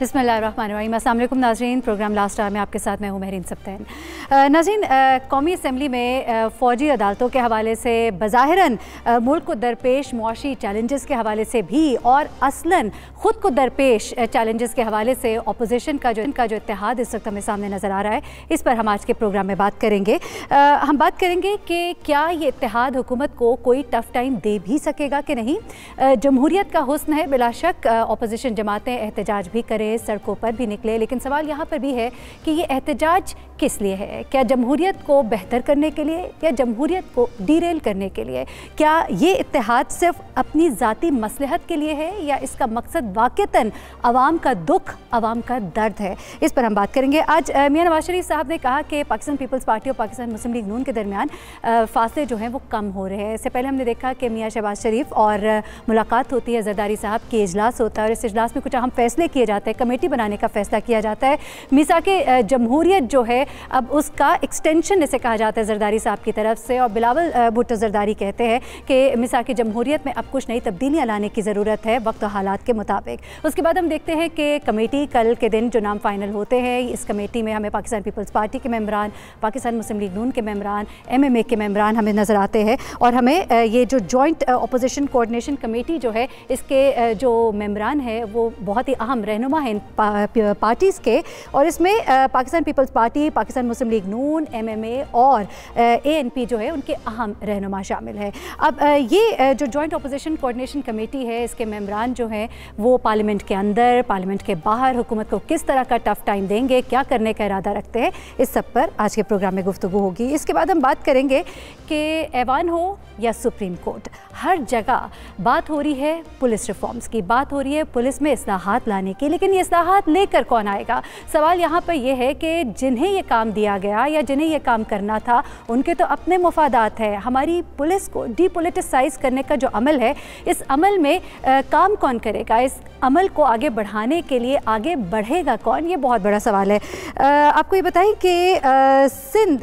बिस्मिल्लाहिर्रहमानिर्रहीम। अस्सलाम वालेकुम नाज़रीन, प्रोग्राम लास्ट आवर में आपके साथ मैं हूँ महरीन सब्तैन। नाज़रीन, कौमी असम्बली में फ़ौजी अदालतों के हवाले से बज़ाहिरन मुल्क को दरपेश मुआशी चैलेंजेस के हवाले से भी और असलन ख़ुद को दरपेश चैलेंजेस के हवाले से अपोजिशन का जो इत्तेहाद इस वक्त हमें सामने नज़र आ रहा है, इस पर हम आज के प्रोग्राम में बात करेंगे। हम बात करेंगे कि क्या ये इत्तेहाद हुकूमत को कोई टफ़ टाइम दे भी सकेगा कि नहीं। जमहूरियत का हुस्न है, बिलाशक अपोजिशन जमातें एहतजाज भी करें, सड़कों पर भी निकले, लेकिन सवाल यहाँ पर भी है कि ये एहतजाज किस लिए है? क्या जमहूरियत को बेहतर करने के लिए या जमहूरियत को डीरेल करने के लिए? क्या ये इत्तेहाद सिर्फ अपनी ज़ाती मसलहत के लिए है या इसका मकसद वाक़तन अवाम का दुख, अवाम का दर्द है? इस पर हम बात करेंगे। आज मियां नवाज शरीफ साहब ने कहा कि पाकिस्तान पीपल्स पार्टी और पाकिस्तान मुस्लिम लीग नून के दरमियान फासले जो हैं वो कम हो रहे हैं। इससे पहले हमने देखा कि मियां शहबाज शरीफ और मुलाकात होती है, जरदारी साहब की इजलास होता है और इस इजलास में कुछ अहम फैसले किए जाते हैं, कमेटी बनाने का फैसला किया जाता है। मीसाके जमहूरियत जो है अब उसका एक्सटेंशन इसे कहा जाता है जरदारी साहब की तरफ से, और बिलावल भुट्टो जरदारी कहते हैं कि मीसाके जमहूरियत में अब कुछ नई तब्दीलियाँ लाने की ज़रूरत है वक्त और हालात के मुताबिक। उसके बाद हम देखते हैं कि कमेटी कल के दिन जो नाम फाइनल होते हैं, इस कमेटी में हमें पाकिस्तान पीपल्स पार्टी के मेम्बरान, पाकिस्तान मुस्लिम लीग नून के मेम्बरान, MMA के मेम्बरान हमें नज़र आते हैं और हमें ये जो जॉइंट अपोजिशन कोऑर्डिनेशन कमेटी जो है, इसके जो मेम्बरान है वो बहुत ही अहम रहनुमा हैं पार्टीज़ के, और इसमें पाकिस्तान पीपल्स पार्टी, पाकिस्तान मुस्लिम लीग नून, MMA और ANP जो है उनके अहम रहनुमा शामिल है। अब ये जो जॉइंट अपोजिशन कोऑर्डिनेशन कमेटी है, इसके मेम्बरान जो हैं वो पार्लियामेंट के अंदर, पार्लियामेंट के बाहर हुकूमत को किस तरह का टफ़ टाइम देंगे, क्या करने का इरादा रखते हैं, इस सब पर आज के प्रोग्राम में गुफ्तगू होगी। इसके बाद हम बात करेंगे कि ऐवान हो या सुप्रीम कोर्ट, हर जगह बात हो रही है पुलिस रिफॉर्म्स की, बात हो रही है पुलिस में इस्लाहात लाने की, लेकिन ये इस्लाहात लेकर कौन आएगा? सवाल यहाँ पर यह है कि जिन्हें ये काम दिया गया या जिन्हें ये काम करना था, उनके तो अपने मुफादात है। हमारी पुलिस को डीपोलिटिसाइज करने का जो अमल है, इस अमल में काम कौन करेगा? इस अमल को आगे बढ़ाने के लिए आगे बढ़ेगा कौन? ये बहुत बड़ा सवाल है। आपको ये बताएं कि सिंध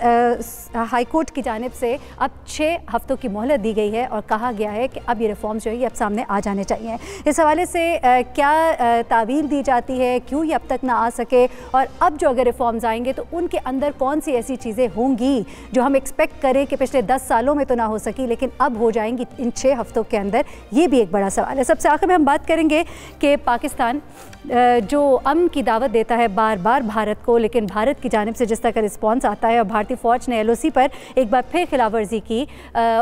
हाई कोर्ट की जानिब से अब 6 हफ्तों की मोहलत दी गई है और कहा गया है कि अब ये रिफॉर्म्स जो है ये अब सामने आ जाने चाहिए। इस हवाले से क्या तावील दी जाती है, क्यों ये अब तक ना आ सके, और अब जो अगर रिफॉर्म्स आएंगे तो उनके अंदर कौन सी ऐसी चीज़ें होंगी जो हम एक्सपेक्ट करें कि पिछले 10 सालों में तो ना हो सकी लेकिन अब हो जाएंगी इन 6 हफ्तों के अंदर? ये भी एक बड़ा सवाल है। सबसे आखिर में हम बात करेंगे कि पाकिस्तान जो अमन की दावत देता है बार बार भारत को, लेकिन भारत की जानिब से जिस तरह का रिस्पॉन्स आता है और भारतीय फ़ौज ने LOC पर एक बार फिर खिलाफवर्जी की,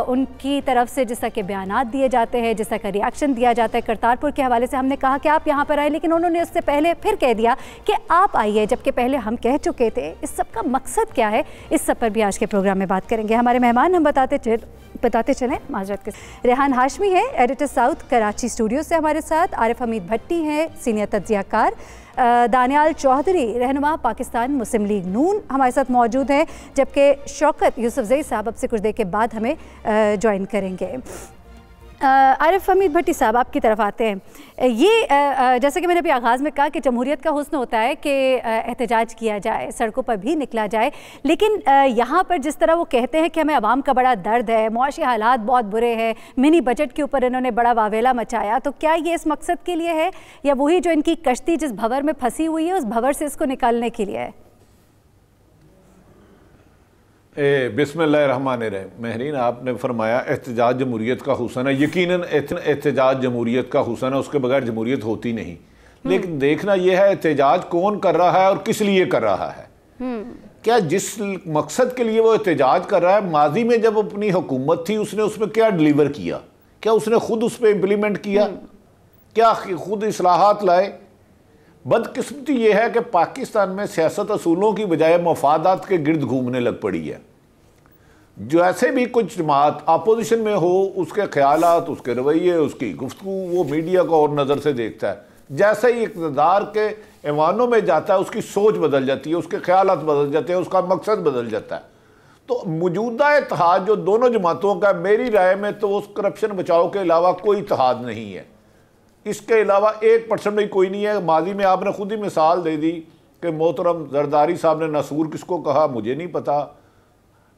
उनकी तरफ से जिस तरह के बयानात दिए जाते हैं, जिस तरह का रिएक्शन दिया जाता है। करतारपुर के हवाले से हमने कहा कि आप यहाँ पर आए, लेकिन उन्होंने उससे पहले फिर कह दिया कि आप आइए, जबकि पहले हम कह चुके थे। इस सब का मकसद क्या है, इस सब पर भी आज के प्रोग्राम में बात करेंगे। हमारे मेहमान हम बताते चलें, माजरत के रेहान हाशमी है, एडिटर साउथ कराची स्टूडियो से हमारे साथ, आरिफ हमीद भट्टी हैं, सीनियर तज्ज़ियाकार, दानियाल चौधरी रहनुमा पाकिस्तान मुस्लिम लीग नून हमारे साथ मौजूद हैं, जबकि शौकत यूसुफजई साहब अब से कुछ देर के बाद हमें ज्वाइन करेंगे। आरिफ हमीद भट्टी साहब, आपकी तरफ आते हैं। ये जैसे कि मैंने अभी आगाज़ में कहा कि जमहूरियत का हुस्न होता है कि एहतजाज किया जाए, सड़कों पर भी निकला जाए, लेकिन यहाँ पर जिस तरह वो कहते हैं कि हमें आवाम का बड़ा दर्द है, मुआशी हालात बहुत बुरे हैं, मिनी बजट के ऊपर इन्होंने बड़ा वावेला मचाया, तो क्या ये इस मकसद के लिए है या वही जो इनकी कश्ती जिस भंवर में फंसी हुई है उस भंवर से इसको निकालने के लिए है? बिस्मिल्लाहिर्रहमानिर्रहीम। महरीन, आपने फरमाया एहतजाज जमहूरियत का हुस्न है। यकीनन एहतजाज जमहूरियत का हुस्न है, उसके बगैर जमहूरियत होती नहीं। लेकिन देखना यह है एहतजाज कौन कर रहा है और किस लिए कर रहा है। क्या जिस मकसद के लिए वो एहतजाज कर रहा है, माजी में जब अपनी हुकूमत थी उसने उसमें क्या डिलीवर किया? क्या उसने खुद उस पर इम्प्लीमेंट किया? क्या खुद इस्लाहात लाए? बदकिस्मती यह है कि पाकिस्तान में सियासत असूलों की बजाय मफादात के गिर्द घूमने लग पड़ी है। जो ऐसे भी कुछ जमात अपोजिशन में हो, उसके ख्यालात, उसके रवैये, उसकी गुफ्तगू वो मीडिया को और नज़र से देखता है। जैसे ही इक़्तिदार के ऐवानों में जाता है उसकी सोच बदल जाती है, उसके ख्यालात बदल जाते हैं, उसका मकसद बदल जाता है। तो मौजूदा इत्तेहाद जो दोनों जमातों का, मेरी राय में तो उस करप्शन बचाओ के अलावा कोई इत्तेहाद नहीं है। इसके अलावा 1% भी कोई नहीं है। माजी में आपने खुद ही मिसाल दे दी कि मोहतरम जरदारी साहब ने नसूर किसको कहा मुझे नहीं पता,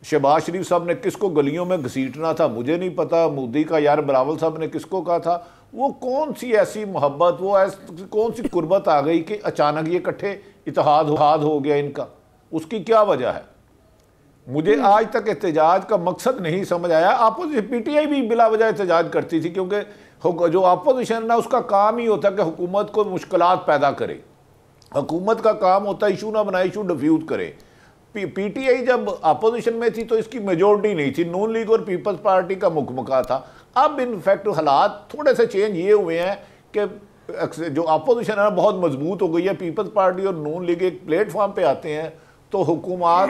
शहबाज शरीफ साहब ने किसको गलियों में घसीटना था मुझे नहीं पता, मोदी का यार बिलावल साहब ने किसको कहा था, वो कौन सी ऐसी मोहब्बत, कौन सी कुर्बत आ गई कि अचानक ये इकट्ठे इत्तेहाद हो गया इनका? उसकी क्या वजह है? मुझे आज तक एहतजाज का मकसद नहीं समझ आया। अपोजिशन पीटीआई भी बिला वजह एहतजाज करती थी, क्योंकि जो अपोजिशन ना उसका काम ही होता है कि हुकूमत को मुश्किलात पैदा करे। हुकूमत का काम होता है इशू ना बनाए, इशू डिफ्यूज करे। पीटीआई जब अपोजिशन में थी तो इसकी मेजोरिटी नहीं थी, नून लीग और पीपल्स पार्टी का मुकमका था। अब इनफैक्ट हालात थोड़े से चेंज ये हुए हैं कि जो अपोजिशन है बहुत मजबूत हो गई है, पीपल्स पार्टी और नून लीग एक प्लेटफॉर्म पे आते हैं तो हुकूमत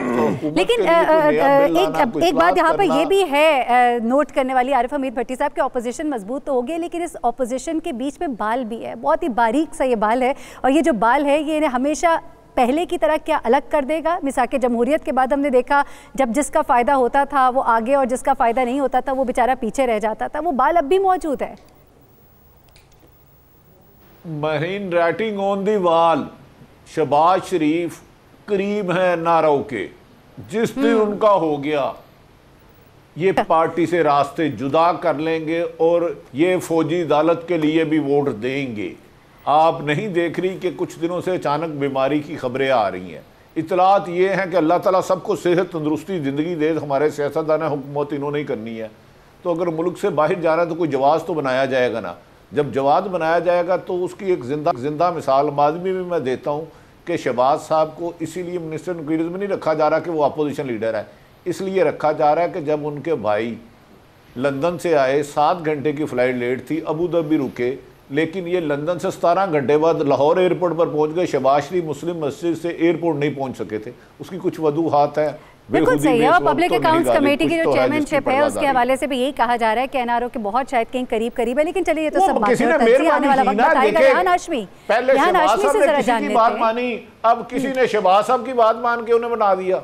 लेकिन एक बात यहाँ पर ये भी है नोट करने वाली, आरिफ हमीद भट्टी साहब के ऑपोजिशन मजबूत तो हो गई, लेकिन इस ऑपोजिशन के बीच में बाल भी है, बहुत ही बारीक सा ये बाल है, और ये जो बाल है ये हमेशा पहले की तरह क्या अलग कर देगा? मिसाक जमहूरियत के बाद हमने देखा जब जिसका फ़ायदा होता था वो आगे और जिसका फ़ायदा नहीं होता था वो बेचारा पीछे रह जाता था। वो बाल अब भी मौजूद है। Mahreen writing on the wall, Shahbaz Sharif करीब हैं नारों के। जिस दिन उनका हो गया ये पार्टी से रास्ते जुदा कर लेंगे और ये फौजी अदालत के लिए भी वोट देंगे। आप नहीं देख रही कि कुछ दिनों से अचानक बीमारी की खबरें आ रही हैं? इतलात ये हैं कि अल्लाह ताला सबको सेहत तंदुरुस्ती ज़िंदगी दे, हमारे सियासतदान हुकूमत इन्होंने ही करनी है। तो अगर मुल्क से बाहर जा रहा है तो कोई जवाब तो बनाया जाएगा ना। जब जवाब बनाया जाएगा तो उसकी एक जिंदा मिसाल माजमी में मैं देता हूँ कि शहबाज साहब को इसीलिए मिनिस्टर इंक्वायरीज में नहीं रखा जा रहा कि वो अपोजिशन लीडर है, इसलिए रखा जा रहा है कि जब उनके भाई लंदन से आए 7 घंटे की फ़्लाइट लेट थी, अबू धाबी रुके, लेकिन ये लंदन से 17 घंटे बाद लाहौर एयरपोर्ट पर पहुंच गए। शहबाज शरीफ मुस्लिम मस्जिद से एयरपोर्ट नहीं पहुंच सके थे, उसकी कुछ वजूहात है। बिल्कुल सही है। और पब्लिक अकाउंट्स कमेटी की जो चेयरमैनशिप है उसके हवाले से भी यही कहा जा रहा है कि एनआरओ के बहुत शायद कहीं करीब है, लेकिन चलिए ये तो सब बात आने वाला वक्त बताएगा। रेहान हाशमी से बात मानी, अब किसी ने शहबाज साहब की बात मान के उन्हें बना दिया।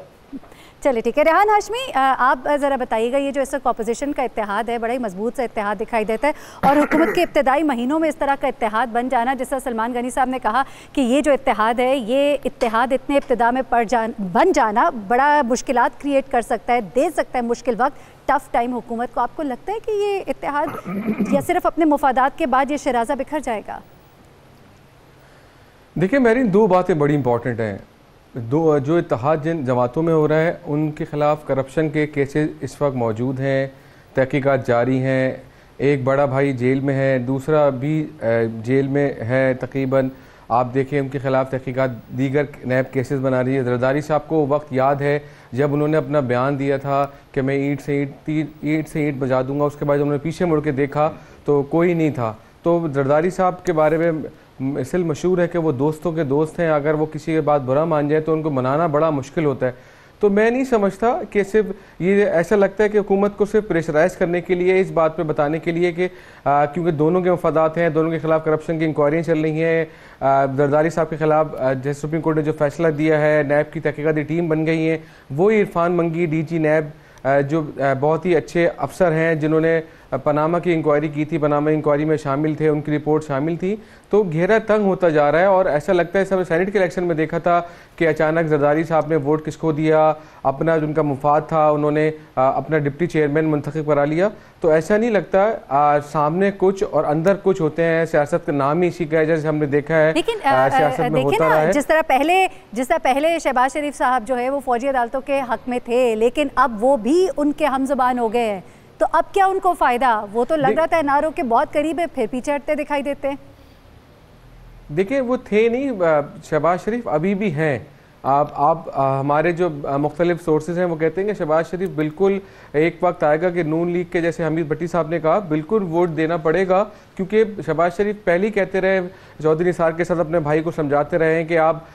चलिए ठीक है। रेहान हाशमी, आप ज़रा बताइएगा, ये जो इस वक्त अपोजिशन का इत्तेहाद है बड़ा ही मजबूत सा इत्तेहाद दिखाई देता है, और हुकूमत के इब्तदाई महीनों में इस तरह का इत्तेहाद बन जाना, जैसा सलमान गनी साहब ने कहा कि ये जो इत्तेहाद है ये इत्तेहाद इतने इब्तदा में बन जाना बड़ा मुश्किलात क्रिएट कर सकता है, दे सकता है मुश्किल वक्त, टफ टाइम हुकूमत को। आपको लगता है कि ये इत्तेहाद या सिर्फ अपने मुफादात के बाद ये शराजा बिखर जाएगा? देखिए मेरी दो बातें बड़ी इंपॉर्टेंट हैं। जो इत्तेहाद जिन जमातों में हो रहा है उनके ख़िलाफ़ करप्शन के केसेस इस वक्त मौजूद हैं, तहकीकात जारी हैं। एक बड़ा भाई जेल में है, दूसरा भी जेल में है तकरीबन। आप देखें उनके ख़िलाफ़ तहकीकात दीगर नैब केसेस बना रही है। जरदारी साहब को वक्त याद है जब उन्होंने अपना बयान दिया था कि मैं ईंट से ईंट बजा दूँगा, उसके बाद उन्होंने पीछे मुड़ के देखा तो कोई नहीं था। तो जरदारी साहब के बारे में इसलिए मशहूर है कि वो दोस्तों के दोस्त हैं, अगर वो किसी की बात बुरा मान जाए तो उनको मनाना बड़ा मुश्किल होता है। तो मैं नहीं समझता कि सिर्फ ये ऐसा लगता है कि हुकूमत को सिर्फ प्रेशराइज करने के लिए, इस बात पे बताने के लिए कि क्योंकि दोनों के मफादात हैं, दोनों के खिलाफ करप्शन की इंक्वायरियाँ चल रही हैं। जरदारी साहब के खिलाफ जैसे सुप्रीम कोर्ट ने जो फैसला दिया है, नैब की तहकीकाती टीम बन गई है, वो इरफान मंगी डीजी नैब जो बहुत ही अच्छे अफसर हैं जिन्होंने पनामा की इंक्वायरी की थी, पनामा इंक्वायरी में शामिल थे, उनकी रिपोर्ट शामिल थी। तो घेरा तंग होता जा रहा है और ऐसा लगता है, सब सेनेट के इलेक्शन में देखा था कि अचानक जरदारी साहब ने वोट किसको दिया, अपना जो उनका मुफाद था उन्होंने अपना डिप्टी चेयरमैन मुंतखब करा लिया। तो ऐसा नहीं लगता, सामने कुछ और अंदर कुछ होते हैं। सियासत का नाम ही इसी का है, जैसे हमने देखा है। लेकिन देखिए ना, जिस तरह पहले शहबाज शरीफ साहब जो है वो फौजी अदालतों के हक में थे, लेकिन अब वो भी उनके हमज़बान हो गए हैं, तो अब क्या उनको फ़ायदा? वो तो लग रहा था एनआरओ के बहुत करीब है, फिर पीछे हटते दिखाई देते हैं। देखिए वो थे नहीं, शहबाज शरीफ अभी भी हैं। आप हमारे जो मुख्तलिफ सोर्सेज हैं वो कहते हैं कि शहबाज शरीफ बिल्कुल एक वक्त आएगा कि नून लीग के, जैसे हमीद भट्टी साहब ने कहा, बिल्कुल वोट देना पड़ेगा, क्योंकि शहबाज शरीफ पहले ही कहते रहे, चौधरी निसार के साथ अपने भाई को समझाते रहे हैं कि आप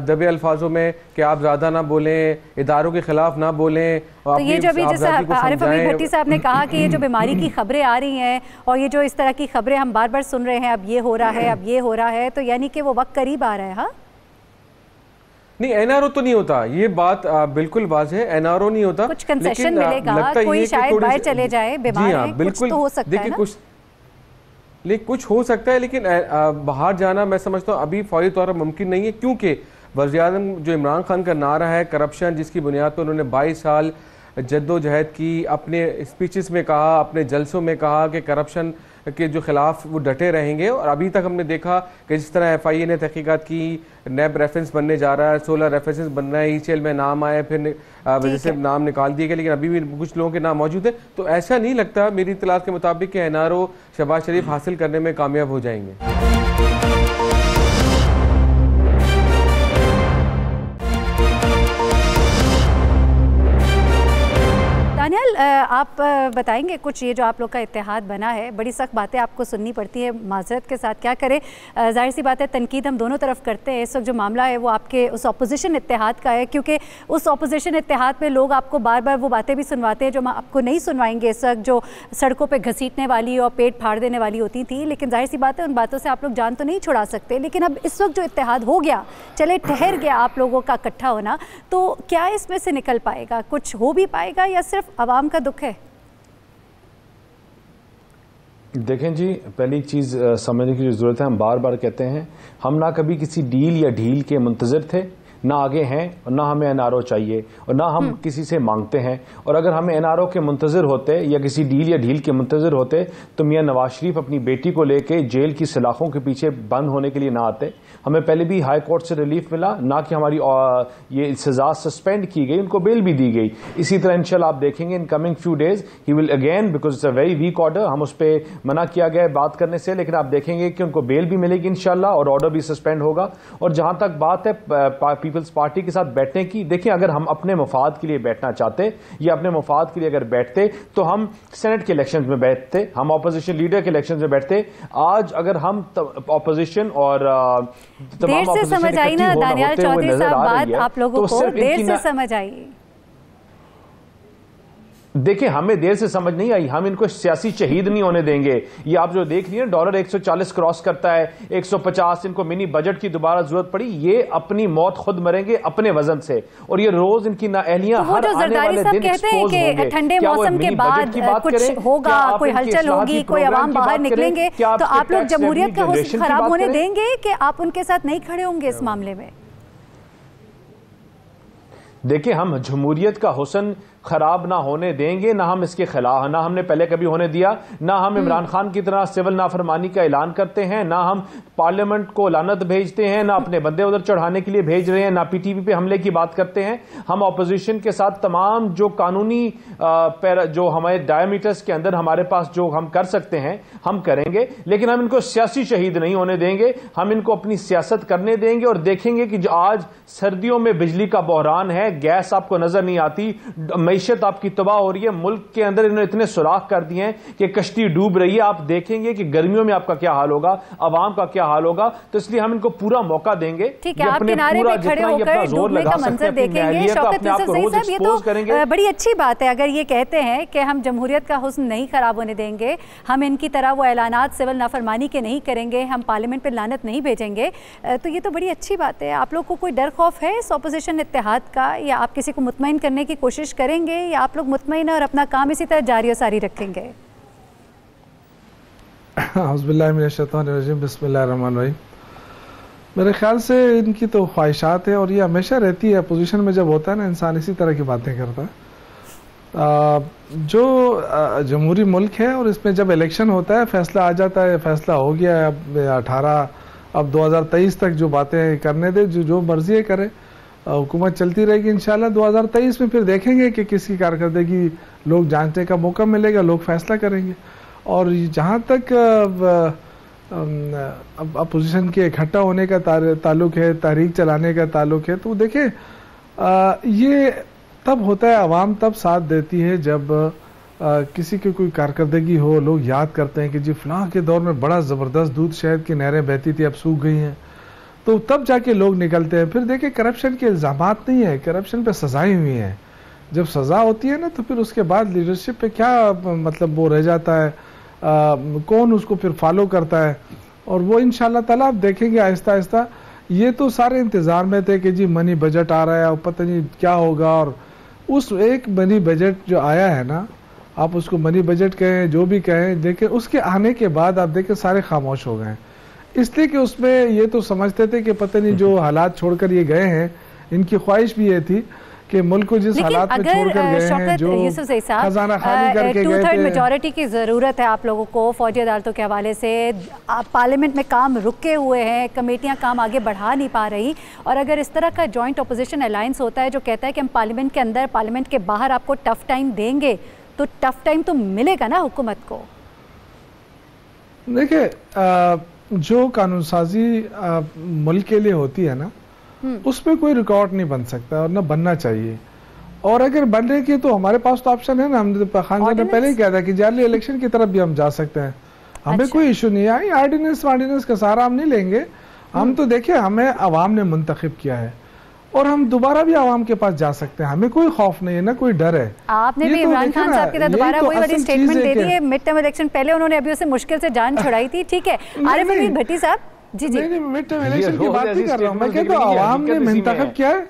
दबे अल्फाजों में कि आप ज़्यादा ना बोलें, इदारों के खिलाफ ना बोलें। तो ये जो अभी जैसे आरिफ हमीद भट्टी साहब ने कहा कि ये जो बीमारी की खबरें आ रही हैं और ये जो इस तरह की खबरें हम बार बार सुन रहे हैं, अब ये हो रहा है, अब ये हो रहा है, तो यानी कि वो वक्त करीब आ रहा है। हाँ नहीं, एनआरओ तो नहीं होता, ये बात बिल्कुल वाज़ेह है, एनआरओ नहीं होता। कुछ कंसेशन मिलेगा, कोई शायद बाहर चले जाए, बीमार है, बिल्कुल तो हो सकता है ना? कुछ हो सकता है, लेकिन बाहर जाना मैं समझता हूँ अभी फौरी तौर पर मुमकिन नहीं है, क्योंकि वज़ीर-ए-आज़म जो इमरान खान का नारा है करप्शन, जिसकी बुनियाद पर उन्होंने 22 साल जद्दोजहद की, अपने स्पीचेस में कहा, अपने जलसों में कहा कि करप्शन के जो खिलाफ वो डटे रहेंगे। और अभी तक हमने देखा कि जिस तरह FIA ने तहकीकात की, नैब रेफरेंस बनने जा रहा है, 16 रेफरेंसेस बन रहे हैं, ECL में नाम आए, फिर वजह से नाम निकाल दिए गए, लेकिन अभी भी कुछ लोगों के नाम मौजूद हैं। तो ऐसा नहीं लगता मेरी इत्तलात के मुताबिक कि NRO शहबाज शरीफ हासिल करने में कामयाब हो जाएंगे। दानियाल, आप बताएंगे कुछ, ये जो आप लोग का इत्तेहाद बना है, बड़ी सख्त बातें आपको सुननी पड़ती है, माजरत के साथ क्या करें, जाहिर सी बात है तनकीद हम दोनों तरफ करते हैं। इस वक्त जो मामला है वो आपके उस अपोजिशन इत्तेहाद का है, क्योंकि उस अपोजिशन इत्तेहाद में लोग आपको बार बार वो बातें भी सुनवाते हैं जो आपको नहीं सुनवाएंगे इस वक्त, जो सड़कों पर घसीटने वाली और पेट फाड़ देने वाली होती थी। लेकिन जाहिर सी बात है उन बातों से आप लोग जान तो नहीं छुड़ा सकते। लेकिन अब इस वक्त जो इत्तेहाद हो गया, चले ठहर गया आप लोगों का इकट्ठा होना, तो क्या इसमें से निकल पाएगा, कुछ हो भी पाएगा या सिर्फ आवाम का दुख है? देखें जी, पहली चीज़ समझने की ज़रूरत है, हम बार बार कहते हैं हम ना कभी किसी डील या ढील के मुंतज़िर थे, ना आगे हैं, और ना हमें NRO चाहिए, और ना हम किसी से मांगते हैं। और अगर हमें NRO के मुंतज़िर होते या किसी डील या ढील के मुंतज़िर होते तो मियां नवाज शरीफ अपनी बेटी को लेके जेल की सलाखों के पीछे बंद होने के लिए ना आते। हमें पहले भी हाई कोर्ट से रिलीफ मिला, ना कि हमारी ये सजा सस्पेंड की गई, उनको बेल भी दी गई। इसी तरह इंशाल्लाह आप देखेंगे in coming few days he will again, because it's a very weak order, हम उस पर मना किया गया है बात करने से, लेकिन आप देखेंगे कि उनको बेल भी मिलेगी इंशाल्लाह और ऑर्डर भी सस्पेंड होगा। और जहां तक बात है पीपल्स पार्टी के साथ बैठने की, देखिए अगर हम अपने मफाद के लिए बैठना चाहते या अपने मफाद के लिए अगर बैठते तो हम सेनेट के इलेक्शंस में बैठते, हम ऑपोजिशन लीडर के इलेक्शंस में बैठते। आज अगर हम ऑपोजिशन और देर से समझ आई ना दानियाल चौधरी साहब, बात आप लोगों को देर से समझ आई। देखिए हमें देर से समझ नहीं आई, हम इनको सियासी शहीद नहीं होने देंगे। ये आप जो देख रही हैं डॉलर 140 क्रॉस करता है, 150, इनको मिनी बजट की दोबारा जरूरत पड़ी, ये अपनी मौत खुद मरेंगे अपने वजन से। और ये रोज इनकी नाअहलियां हर आने वाले दिन एक्सपोज होंगे। ठंडे मौसम के बाद कुछ होगा, कोई हलचल होगी, कोई आवाम बाहर निकलेंगे, तो आप लोग जमहूरियत का हुस्न खराब होने देंगे कि आप उनके साथ नहीं खड़े होंगे इस मामले में? देखिए हम जमहूरियत का हुस्न खराब ना होने देंगे, ना हम इसके खिलाफ, ना हमने पहले कभी होने दिया, ना हम इमरान खान की तरह सिविल नाफरमानी का ऐलान करते हैं, ना हम पार्लियामेंट को लानत भेजते हैं, ना अपने बंदे उधर चढ़ाने के लिए भेज रहे हैं, ना PTP पे हमले की बात करते हैं। हम ऑपोजिशन के साथ तमाम जो कानूनी जो हमारे डायमीटर्स के अंदर हमारे पास जो हम कर सकते हैं हम करेंगे, लेकिन हम इनको सियासी शहीद नहीं होने देंगे। हम इनको अपनी सियासत करने देंगे और देखेंगे कि जो आज सर्दियों में बिजली का बहरान है, गैस आपको नजर नहीं आती, मईशत आपकी तबाह हो रही है, मुल्क के अंदर इन्होंने इतने सुराख कर दिए हैं कि कश्ती डूब रही है। आप देखेंगे कि गर्मियों में आपका क्या हाल होगा, आवाम का क्या हाल होगा। तो इसलिए हम इनको पूरा मौका देंगे। ठीक है, आप किनारे पे खड़े होकर डूबने का मंजर देखेंगे। शौकत यूसुफ ज़ई साहब, ये तो बड़ी अच्छी बात है अगर ये कहते हैं कि हम जमहूरियत का हुस्न नहीं खराब होने देंगे, हम इनकी तरह वो ऐलानात सिविल नाफरमानी के नहीं करेंगे, हम पार्लियामेंट पर लानत नहीं भेजेंगे, तो ये तो बड़ी अच्छी बात है। आप लोग को कोई डर खौफ है इस ऑपोजिशन इत्तेहाद का, या आप किसी को मुतमईन करने की कोशिश करेंगे, या आप लोग मुतमईन और अपना काम इसी तरह जारी और सारी रखेंगे? बिस्मिल्लाहिर्रहमानिर्रहीम। मेरे ख्याल से इनकी तो ख्वाहिशात है और ये हमेशा रहती है। अपोजिशन में जब होता है ना इंसान इसी तरह की बातें करता है। जो जमहूरी मुल्क है और इसमें जब इलेक्शन होता है फैसला आ जाता है, फैसला हो गया है, अब 18 अब 2023 तक जो बातें करने दे, जो मर्जी करे, हुकूमत चलती रहेगी इंशाल्लाह। 2023 में फिर देखेंगे कि किसकी कारकर्दगी लोग जांचने का मौका मिलेगा, लोग फैसला करेंगे। और जहाँ तक अब अपोजिशन के इकट्ठा होने का ताल्लुक है, तहरीक चलाने का ताल्लुक है, तो देखें ये तब होता है, आवाम तब साथ देती है जब किसी की कोई कारकर्दगी हो। लोग याद करते हैं कि जी फलां के दौर में बड़ा ज़बरदस्त दूध शहद की नहरें बहती थी, अब सूख गई हैं, तो तब जाके लोग निकलते हैं। फिर देखिए करप्शन के इल्ज़ामात नहीं है, करप्शन पे सजाएं हुई हैं। जब सज़ा होती है ना तो फिर उसके बाद लीडरशिप पे क्या मतलब वो रह जाता है, कौन उसको फिर फॉलो करता है। और वो इंशाल्लाह ताला आप देखेंगे आहिस्ता आहिस्ता। ये तो सारे इंतज़ार में थे कि जी मनी बजट आ रहा है और पता नहीं क्या होगा। और उस एक मनी बजट जो आया है ना, आप उसको मनी बजट कहें जो भी कहें, देखें उसके आने के बाद आप देखें सारे खामोश हो गए, इसलिए कि उसमें ये तो समझते थे कि पता नहीं जो हालात छोड़कर ये गए हैं, इनकी ख्वाहिश भी ये थी कि मुल्क को जिस हालात में छोड़कर गए हैं, जो खजाना खाली करके गए थे। 2/3 मेजॉरिटी की ज़रूरत है आप लोगों को फौजी अदालतों के हवाले से। पार्लियामेंट में काम रुके हुए हैं, कमेटियां काम आगे बढ़ा नहीं पा रही, और अगर इस तरह का जॉइंट अपोजिशन अलायंस होता है जो कहता है कि हम पार्लियामेंट के अंदर पार्लियामेंट के बाहर आपको टफ टाइम देंगे, तो टफ टाइम तो मिलेगा ना हुकूमत को। देखिए, जो कानून साजी मुल्क के लिए होती है ना, उसमें कोई रिकॉर्ड नहीं बन सकता और न बनना चाहिए। और अगर बन रही की तो हमारे पास तो ऑप्शन है ना, हमने तो खान साहब ने पहले ही कहा था कि जाली इलेक्शन की तरफ भी हम जा सकते हैं, हमें कोई इशू नहीं है। ऑर्डिनेंस का सहारा हम नहीं लेंगे। हम तो देखिए, हमें अवाम ने मुंतखब किया है और हम दोबारा भी आवाम के पास जा सकते हैं, हमें कोई खौफ नहीं है, ना कोई डर है। आपने भी इमरान खान साहब के साथ दोबारा वही वाली स्टेटमेंट दे दी है मिड टर्म इलेक्शन पहले, उन्होंने अभी उसे मुश्किल से जान छुड़ाई थी। ठीक है, आरिफ हमीद भट्टी साहब जी। नहीं, मिड टर्म इलेक्शन की बात नहीं कर रहा हूँ मैं, कहता हूँ आवाम ने मुंतखब किया है,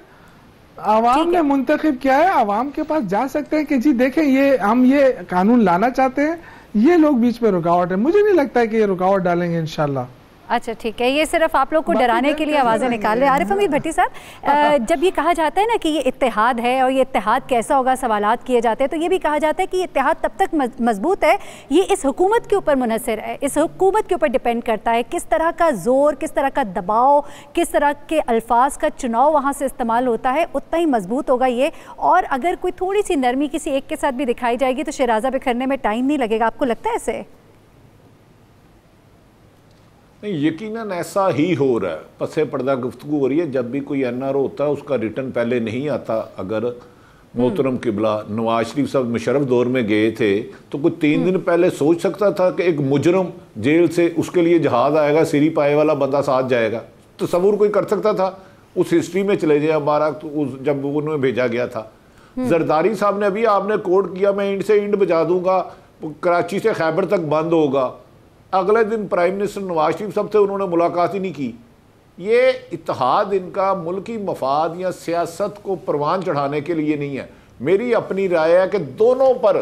आवाम ने मुंतखब किया है, आवाम के पास जा सकते हैं कि जी देखें ये हम ये कानून लाना चाहते हैं, ये लोग बीच में रुकावट है। मुझे नहीं लगता है कि ये रुकावट डालेंगे इंशाल्लाह। अच्छा ठीक है, ये सिर्फ आप लोग को डराने के लिए आवाज़ें निकाल रहे हैं। आरिफ हमीद भट्टी साहब, जब ये कहा जाता है ना कि ये इत्तेहाद है और ये इत्तेहाद कैसा होगा, सवालात किए जाते हैं, तो ये भी कहा जाता है कि ये इत्तेहाद तब तक मजबूत है, ये इस हुकूमत के ऊपर मुनहसर है, इस हुकूमत के ऊपर डिपेंड करता है किस तरह का जोर, किस तरह का दबाव, किस तरह के अल्फाज का चुनाव वहाँ से इस्तेमाल होता है, उतना ही मजबूत होगा ये। और अगर कोई थोड़ी सी नरमी किसी एक के साथ भी दिखाई जाएगी तो शराजा बिखरने में टाइम नहीं लगेगा, आपको लगता है ऐसे? यकीनन ऐसा ही हो रहा है, पसे पर्दा गुफ्तगू हो रही है। जब भी कोई एनआरओ होता है उसका रिटर्न पहले नहीं आता। अगर मोहतरम किबला नवाज शरीफ साहब मुशर्रफ दौर में गए थे तो कुछ 3 दिन पहले सोच सकता था कि एक मुजरम जेल से उसके लिए जहाज आएगा, सिरी पाए वाला बंदा साथ जाएगा? तसव्वुर कोई कर सकता था? उस हिस्ट्री में चले जाए हमारा, तो जब उन्हें भेजा गया था। जरदारी साहब ने अभी आपने कोट किया, मैं इंड से इंड बजा दूंगा, कराची से खैबर तक बंद होगा। अगले दिन प्राइम मिनिस्टर नवाज शरीफ साहब थे, उन्होंने मुलाकात ही नहीं की। ये इत्तेहाद इनका मुल्की मफाद या सियासत को परवान चढ़ाने के लिए नहीं है। मेरी अपनी राय है कि दोनों पर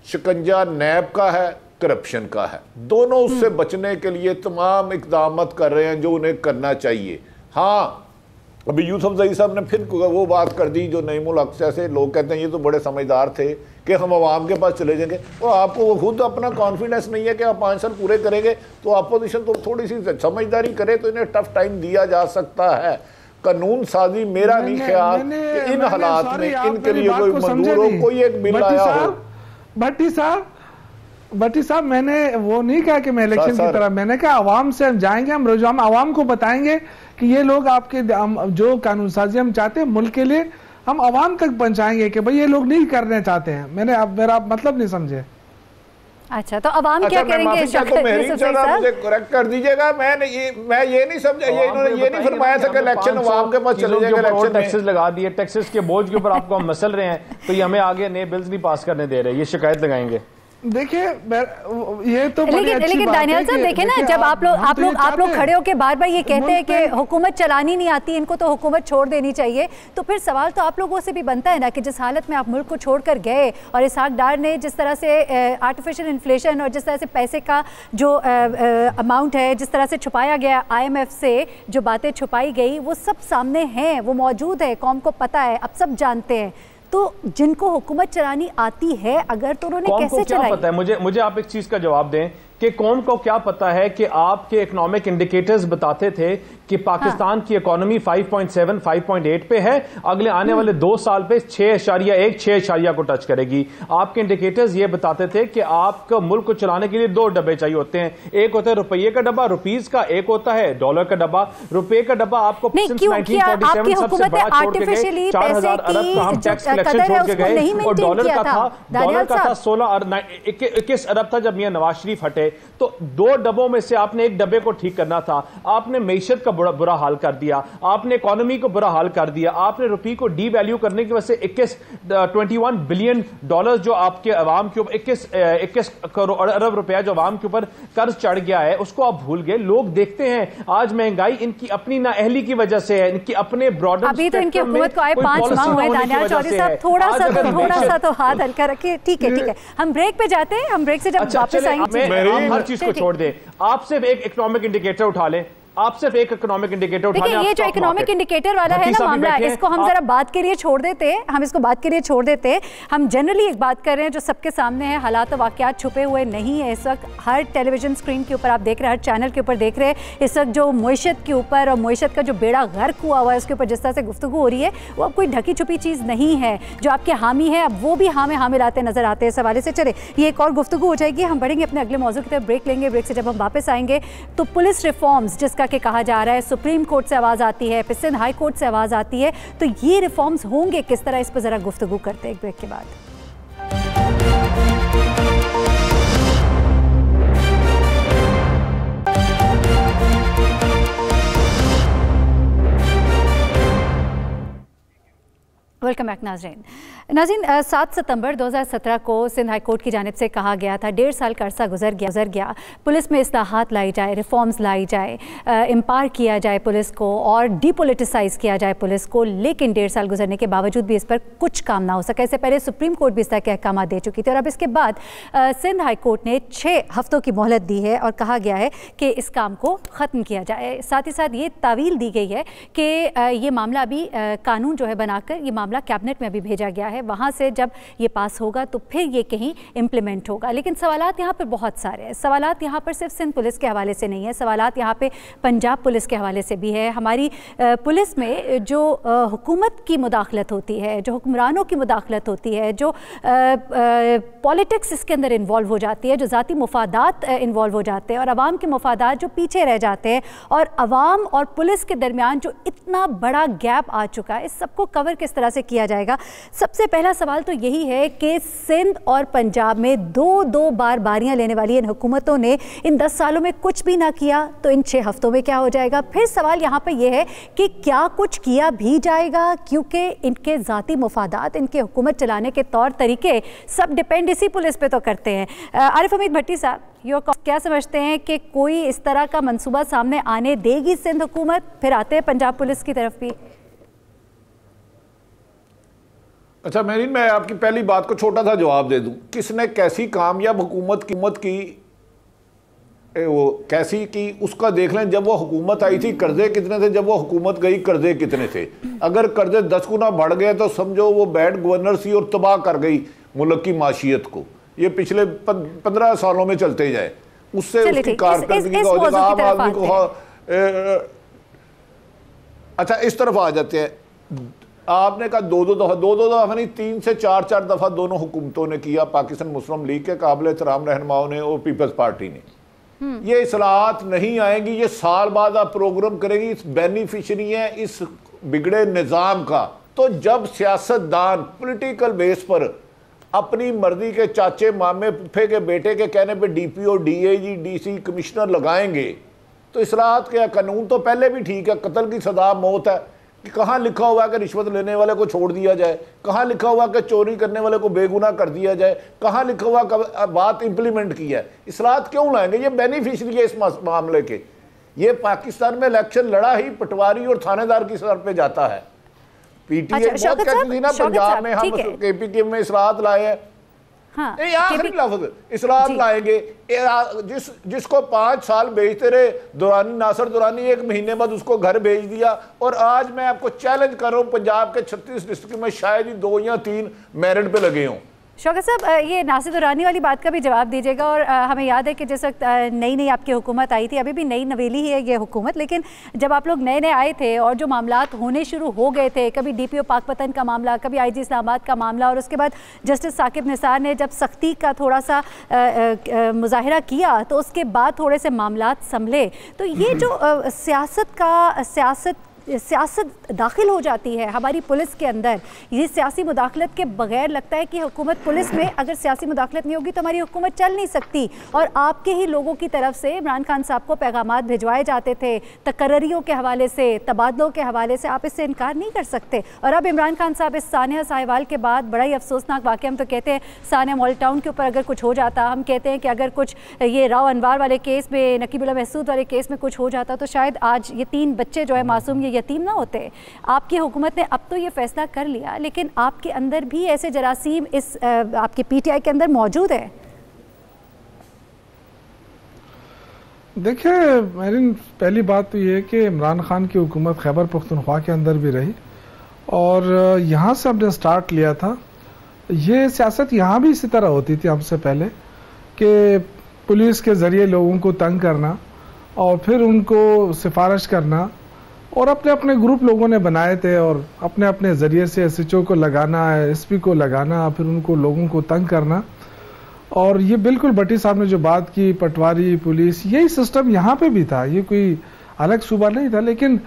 शिकंजा नैब का है, करप्शन का है। दोनों उससे बचने के लिए तमाम इकदाम कर रहे हैं जो उन्हें करना चाहिए। हाँ, अभी यूसुफ जई साहब ने फिर वो बात कर दी जो नईमुल हक जैसे लोग कहते हैं ये तो बड़े समझदार थे कि हम आवाम के पास चले जाएंगे। और आपको खुद अपना कॉन्फिडेंस नहीं है कि आप 5 साल पूरे करेंगे, तो अपोजिशन तो थोड़ी सी समझदारी करे तो इन्हें टफ टाइम दिया जा सकता है। कानून साजी मेरा नहीं ख्याल इन हालात में इनके लिए कोई मंजूर हो, कोई एक बिल आया हो। भट्टी साहब, मैंने वो नहीं कहा कि मैं इलेक्शन की तरह, मैंने कहा आवाम से हम जाएंगे, हम रोजाना आवाम को बताएंगे कि ये लोग आपके जो कानून साजी हम चाहते हैं मुल्क के लिए, हम आवाम तक पहुंचाएंगे कि भाई ये लोग नहीं करने चाहते हैं। मैंने अब मेरा मतलब नहीं समझे। अच्छा, तो आवाम क्या करेंगे? मुझे करेक्ट कर दीजिएगा, मैं ये नहीं समझा, इन्होंने ये नहीं फरमाया था कि इलेक्शन आवाम के पास चले जाएगा। इलेक्शन टैक्सेस लगा दिए, टैक्सेस के बोझ के ऊपर आपको हम मसल रहे हैं, तो ये हमें आगे नए बिल्स नहीं पास करने दे रहे, ये शिकायत लगाएंगे। देखिए ये तो लेकिन दानियाल साहब देखें ना, जब आप लोग खड़े होकर बार बार ये कहते हैं कि हुकूमत चलानी नहीं आती, इनको तो हुकूमत छोड़ देनी चाहिए, तो फिर सवाल तो आप लोगों से भी बनता है ना कि जिस हालत में आप मुल्क को छोड़कर गए और इसहाक डार ने जिस तरह से आर्टिफिशियल इन्फ्लेशन और जिस तरह से पैसे का जो अमाउंट है जिस तरह से छुपाया गया, IMF से जो बातें छुपाई गई, वो सब सामने हैं, वो मौजूद है, कौम को पता है, अब सब जानते हैं। तो जिनको हुकूमत चलानी आती है अगर, तो उन्होंने कैसे चलाई? पता है मुझे आप एक चीज का जवाब दें कि कौन को क्या पता है कि आपके इकोनॉमिक इंडिकेटर्स बताते थे कि पाकिस्तान की इकोनॉमी 5.7 5.8 पे है, अगले आने वाले 2 साल पे 6.1 6 को टच करेगी। आपके इंडिकेटर्स ये बताते थे कि आपको मुल्क को चलाने के लिए 2 डब्बे चाहिए होते हैं, एक होता है रुपये का डब्बा रुपीज का, एक होता है डॉलर का डब्बा। रुपये का डब्बा आपको 1947 सबसे बड़ा छोड़ के गए, 4000 अरब का हम टैक्स कलेक्शन छोड़ के गए, और डॉलर का था 21 अरब था जब मियां नवाज शरीफ हटे। तो 2 डब्बों में से आपने एक डब्बे को ठीक करना था। आपने मैशत का बुरा हाल कर दिया, आपने इकोनॉमी को बुरा हाल कर दिया, आपने रुपये को डी वैल्यू करने की वजह से 21 बिलियन डॉलर जो आपके अवाम के ऊपर 21 करोड़ अरब रुपया जो अवाम के ऊपर कर्ज चढ़ गया है, उसको आप भूल गए। लोग देखते हैं आज महंगाई इनकी अपनी नाअहली की वजह से है, इनकी अपने ब्रॉडर अभी तो इनकी हुकूमत को आए 5 माह हुए। दानियाल चौधरी साहब थोड़ा सा तो हाथ हल्का रखिए। ठीक है, हम ब्रेक पे जाते हैं, हम ब्रेक से जब वापस आएंगे हर चीज को छोड़ दे, आप सिर्फ एक इकोनॉमिक इंडिकेटर उठा लें, आप सिर्फ एक इकोनॉमिक इंडिकेटर उठाने, ये जो इकोनॉमिक इंडिकेटर वाला है ना मामला, इसको हम जरा बात के लिए छोड़ देते हैं, हम जनरली एक बात कर रहे हैं जो सबके सामने है। हालात और वाकयात छुपे हुए नहीं है। इस वक्त हर टेलीविजन स्क्रीन के ऊपर आप देख रहे हैं, हर चैनल के ऊपर देख रहे हैं, इस वक्त जो मईशत के ऊपर और मईशत का जो बेड़ा गर्क हुआ हुआ है उसके ऊपर जिस तरह से गुफ्तगू हो रही है, वो अब कोई ढकी छुपी चीज़ नहीं है। जो आपके हामी है अब वो भी हाँ मिलाते नजर आते हैं। इस हवाले से चले ये एक और गुफ्तगू हो जाएगी, हम बढ़ेंगे अपने अगले मौजू की तरफ, ब्रेक लेंगे। ब्रेक से जब हम वापस आएंगे तो पुलिस रिफॉर्म्स जिसका कि कहा जा रहा है, सुप्रीम कोर्ट से आवाज़ आती है, फिर सिंध हाई कोर्ट से आवाज़ आती है, तो ये रिफॉर्म्स होंगे किस तरह, इस पर ज़रा गुफ्तगू करते हैं एक ब्रेक के बाद। वेलकम बैक नाज़रीन। 7 सितंबर 2017 को सिंध हाई कोर्ट की जानिब से कहा गया था 1.5 साल का अरसा गुजर गया, पुलिस में इस्लाहात लाई जाए, रिफॉर्म्स लाई जाए, एम्पावर किया जाए पुलिस को और डीपोलिटिसाइज किया जाए पुलिस को, लेकिन 1.5 साल गुजरने के बावजूद भी इस पर कुछ काम ना हो सका। इससे पहले सुप्रीम कोर्ट भी इस तरह के अहकाम दे चुकी थी और अब इसके बाद सिंध हाई कोर्ट ने 6 हफ्तों की मोहलत दी है और कहा गया है कि इस काम को ख़त्म किया जाए। साथ ही साथ ये तावील दी गई है कि ये मामला अभी कानून जो है बनाकर ये मामला कैबिनेट में अभी भेजा गया है, वहाँ से जब ये पास होगा तो फिर ये कहीं इम्प्लीमेंट होगा। लेकिन सवालात यहाँ पर बहुत सारे हैं। सवालात यहाँ पर सिर्फ सिंध पुलिस के हवाले से नहीं है, सवालात यहाँ पे पंजाब पुलिस के हवाले से भी है। हमारी पुलिस में जो हुकूमत की मुदाखलत होती है, जो हुक्मरानों की मुदाखलत होती है, जो पॉलिटिक्स इसके अंदर इन्वॉल्व हो जाती है, जो ज़ाती मुफादात इन्वॉल्व हो जाते हैं और अवाम के मुफादात जो पीछे रह जाते हैं और अवाम और पुलिस के दरमियान जो इतना बड़ा गैप आ चुका है, इस सबको कवर किस तरह से किया जाएगा। सबसे पहला सवाल तो यही है कि सिंध और पंजाब में दो बार बारियां लेने वाली इन हुकूमतों ने इन 10 सालों में कुछ भी ना किया, तो इन 6 हफ्तों में क्या हो जाएगा। फिर सवाल यहाँ पे ये है कि क्या कुछ किया भी जाएगा, क्योंकि इनके ज़ाती मुफादात, इनके हुकूमत चलाने के तौर तरीके सब डिपेंड इसी पुलिस पे तो करते हैं। आरिफ हमीद भट्टी साहब, क्या समझते हैं कि कोई इस तरह का मंसूबा सामने आने देगी सिंध हुकूमत? फिर आते हैं पंजाब पुलिस की तरफ भी। अच्छा मेरीन, मैं आपकी पहली बात को छोटा सा जवाब दे दूं। किसने कैसी कामयाब हुकूमत की वो कैसी की उसका देख लें। जब वो हुकूमत आई थी कर्जे कितने थे, जब वो हुकूमत गई कर्जे कितने थे। अगर कर्जे 10 गुना बढ़ गए तो समझो वो बैड गवर्नर सी और तबाह कर गई मुल्क की माशियत को। ये पिछले 15 सालों में चलते जाए, उससे उसकी कारकर्दगी का हो जाएगा आम आदमी को। अच्छा इस तरफ आ जाते हैं। आपने कहा दो दफ़ा नहीं 3 से 4 दफ़ा दोनों हुकूमतों ने किया, पाकिस्तान मुस्लिम लीग के काबिल एहतराम रहनुमाओं ने और पीपल्स पार्टी ने। ये इस्लाहात नहीं आएंगी, ये साल बाद आप प्रोग्राम करेंगी। इस बेनिफिशरी है इस बिगड़े निज़ाम का। तो जब सियासतदान पॉलिटिकल बेस पर अपनी मर्जी के चाचे मामे फूफे के बेटे के कहने पे DPO DAG DC कमिश्नर लगाएंगे, तो इस्लाहात क्या, कानून तो पहले भी ठीक है, कत्ल की सजा मौत है। कि कहाँ लिखा हुआ है कि रिश्वत लेने वाले को छोड़ दिया जाए, कहाँ लिखा हुआ कि चोरी करने वाले को बेगुनाह कर दिया जाए, कहाँ लिखा हुआ बात इंप्लीमेंट की है। इस्लाहात क्यों लाएंगे? ये बेनिफिशरी है इस मामले के। ये पाकिस्तान में इलेक्शन लड़ा ही पटवारी और थानेदार की सर पे जाता है। PTA बहुत कहती थी ना पंजाब में हम KPK में इस्लाहात लाए हैं। हाँ, आखिरी लफ्ज इस्लाहात लाएंगे। जिसको 5 साल भेजते रहे दुरानी, नासिर दुरानी 1 महीने बाद उसको घर भेज दिया। और आज मैं आपको चैलेंज कर रहा हूँ, पंजाब के 36 डिस्ट्रिक्ट में शायद ही 2 या 3 मेरिट पे लगे हों। शौकत साहब, ये नासिर दुरानी वाली बात का भी जवाब दीजिएगा। और हमें याद है कि जिस वक्त नई आपकी हुकूमत आई थी, अभी भी नई नवेली ही है ये हुकूमत, लेकिन जब आप लोग नए आए थे और जो मामलात होने शुरू हो गए थे, कभी DPO पाकपतन का मामला, कभी IG इस्लामाबाद का मामला, और उसके बाद जस्टिस साकिब निसार ने जब सख्ती का थोड़ा सा मुजाहिरा किया तो उसके बाद थोड़े से मामलात संभले। तो ये जो सियासत दाखिल हो जाती है हमारी पुलिस के अंदर, ये सियासी मुदाखलत के बगैर लगता है कि हुकूमत पुलिस में अगर सियासी मुदाखलत नहीं होगी तो हमारी हुकूमत चल नहीं सकती। और आपके ही लोगों की तरफ से इमरान खान साहब को पैगामात भिजवाए जाते थे, तकर्रियों के हवाले से, तबादलों के हवाले से, आप इससे इनकार नहीं कर सकते। और अब इमरान खान साहब इस सानिया साहिवाल के बाद बड़ा ही अफसोसनाक वाक़या, हम तो कहते हैं सानिया मॉडल टाउन के ऊपर अगर कुछ हो जाता, हम कहते हैं कि अगर कुछ ये राव अनवार वाले केस में, नकीबुल्लाह महसूद वाले केस में कुछ हो जाता तो शायद आज ये 3 बच्चे जो है मासूम ये यतीम ना होते। आपकी हुकूमत ने अब तो ये फैसला कर लिया, लेकिन आपके अंदर भी ऐसे जरासीम इस आपके PTI के अंदर मौजूद है। देखिए मेरी पहली बात तो ये है कि इमरान खान की हुकूमत खैबर पख्तूनख्वा के अंदर भी रही और यहाँ से हमने स्टार्ट लिया था। ये सियासत यहाँ भी इसी तरह होती थी हमसे पहले कि पुलिस के ज़रिए लोगों को तंग करना और फिर उनको सिफारिश करना, और अपने अपने ग्रुप लोगों ने बनाए थे और अपने अपने ज़रिए से SHO को लगाना, SP को लगाना, फिर उनको लोगों को तंग करना। और ये बिल्कुल भट्टी साहब ने जो बात की, पटवारी, पुलिस, यही सिस्टम यहाँ पे भी था, ये कोई अलग सूबा नहीं था। लेकिन